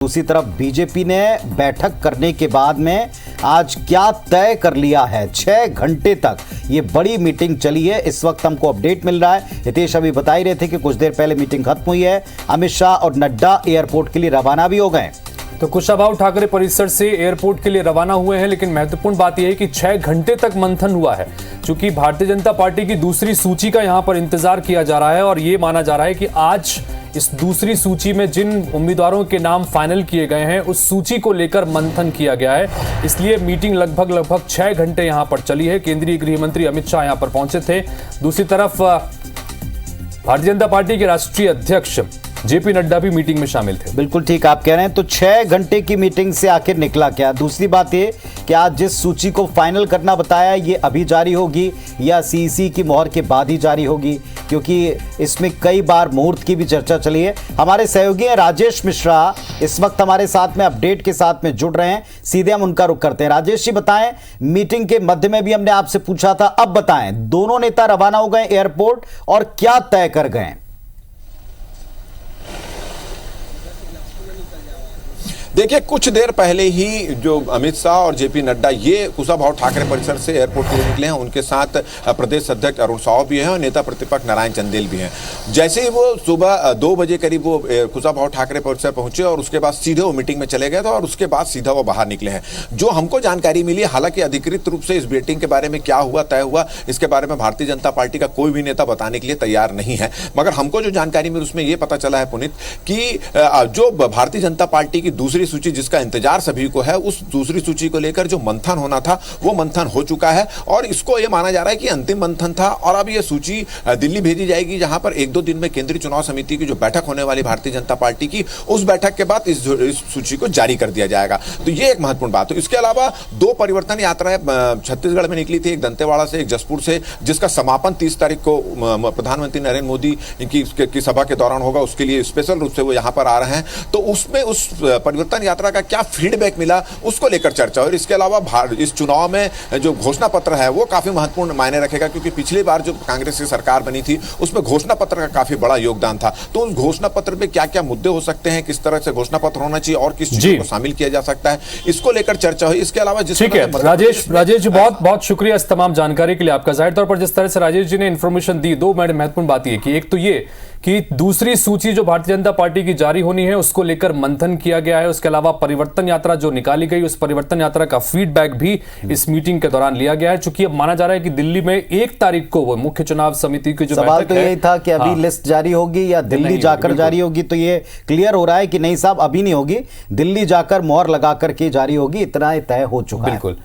दूसरी तरफ बीजेपी ने बैठक करने के बाद में आज क्या तय कर लिया है। 6 घंटे तक ये बड़ी मीटिंग चली है। इस वक्त हमको अपडेट मिल रहा है, हितेश अभी बता ही रहे थे कि कुछ देर पहले मीटिंग खत्म हुई है। अमित शाह और नड्डा एयरपोर्ट के लिए रवाना भी हो गए। तो कुशाभाऊ ठाकरे परिसर से एयरपोर्ट के लिए रवाना हुए हैं, लेकिन महत्वपूर्ण बात यह है कि 6 घंटे तक मंथन हुआ है। चूंकि भारतीय जनता पार्टी की दूसरी सूची का यहां पर इंतजार किया जा रहा है और यह माना जा रहा है कि आज इस दूसरी सूची में जिन उम्मीदवारों के नाम फाइनल किए गए हैं उस सूची को लेकर मंथन किया गया है। इसलिए मीटिंग लगभग 6 घंटे यहां पर चली है। केंद्रीय गृह मंत्री अमित शाह यहां पर पहुंचे थे। दूसरी तरफ भारतीय जनता पार्टी के राष्ट्रीय अध्यक्ष जेपी नड्डा भी मीटिंग में शामिल थे। बिल्कुल ठीक आप कह रहे हैं। तो 6 घंटे की मीटिंग से आखिर निकला क्या? दूसरी बात ये कि आज जिस सूची को फाइनल करना बताया ये अभी जारी होगी या सीईसी की मोहर के बाद ही जारी होगी, क्योंकि इसमें कई बार मुहूर्त की भी चर्चा चली है। हमारे सहयोगी हैं राजेश मिश्रा, इस वक्त हमारे साथ में अपडेट के साथ में जुड़ रहे हैं। सीधे हम उनका रुख करते हैं। राजेश जी बताएं, मीटिंग के मध्य में भी हमने आपसे पूछा था, अब बताएं दोनों नेता रवाना हो गए एयरपोर्ट और क्या तय कर गए? देखिए, कुछ देर पहले ही जो अमित शाह और जेपी नड्डा ये कुशाभाऊ ठाकरे परिसर से एयरपोर्ट के लिए निकले हैं। उनके साथ प्रदेश अध्यक्ष अरुण साव भी हैं और नेता प्रतिपक्ष नारायण चंदेल भी हैं। जैसे ही वो सुबह 2 बजे करीब वो कुशाभाऊ ठाकरे परिसर पहुंचे और उसके बाद सीधे वो मीटिंग में चले गए थे और उसके बाद सीधा वो बाहर निकले हैं। जो हमको जानकारी मिली, हालांकि अधिकृत रूप से इस मीटिंग के बारे में क्या हुआ, तय हुआ, इसके बारे में भारतीय जनता पार्टी का कोई भी नेता बताने के लिए तैयार नहीं है। मगर हमको जो जानकारी मिली उसमें यह पता चला है पुनीत कि जो भारतीय जनता पार्टी की दूसरी सूची जिसका इंतजार सभी को है, उस दूसरी सूची को लेकर जो मंथन होना था वो मंथन हो चुका है और इसको ये माना जा रहा है कि अंतिम मंथन था। और अब ये सूची दिल्ली भेजी जाएगी, जहां पर 1-2 दिन में केंद्रीय चुनाव समिति की जो बैठक होने वाली भारतीय जनता पार्टी की, उस बैठक के बाद इस सूची को जारी कर दिया जाएगा। तो ये एक महत्वपूर्ण बात है। इसके अलावा 2 परिवर्तन यात्राएं छत्तीसगढ़ में निकली थी, एक दंतेवाड़ा से, एक जसपुर से, जिसका समापन 30 तारीख को प्रधानमंत्री नरेंद्र मोदी की सभा के दौरान होगा। उसके लिए स्पेशल रूप से वो यहां पर आ रहे हैं। तो उसमें उस परिवर्तन यात्रा का क्या फीडबैक मिला उसको लेकर चर्चा। और इसके अलावा इस चुनाव में जो घोषणा पत्र है वो काफी महत्वपूर्ण मायने रखेगा, क्योंकि पिछली बार जो कांग्रेस की सरकार बनी थी उसमें घोषणा पत्र का काफी बड़ा योगदान था। तो उस घोषणा पत्र में क्या क्या मुद्दे हो सकते हैं, किस तरह से घोषणा पत्र होना चाहिए और किस चीजों को शामिल किया जा सकता है, इसको लेकर चर्चा हुई। इसके अलावा ठीक है राजेश जी, बहुत बहुत शुक्रिया इस तमाम जानकारी के लिए आपका। जाहिर तौर पर जिस तरह से राजेश जी ने इंफॉर्मेशन दी, 2 महत्वपूर्ण बात ये कि एक तो ये कि दूसरी सूची जो भारतीय जनता पार्टी की जारी होनी है उसको लेकर मंथन किया गया है। उसके अलावा परिवर्तन यात्रा जो निकाली गई, उस परिवर्तन यात्रा का फीडबैक भी इस मीटिंग के दौरान लिया गया है। चूंकि अब माना जा रहा है कि दिल्ली में 1 तारीख को वो मुख्य चुनाव समिति की जो सवाल तो यही था कि अभी लिस्ट जारी होगी या दिल्ली जाकर जारी होगी। तो ये क्लियर हो रहा है कि नहीं साहब, अभी नहीं होगी, दिल्ली जाकर मोहर लगा करके जारी होगी, इतना तय हो चुका है। बिल्कुल।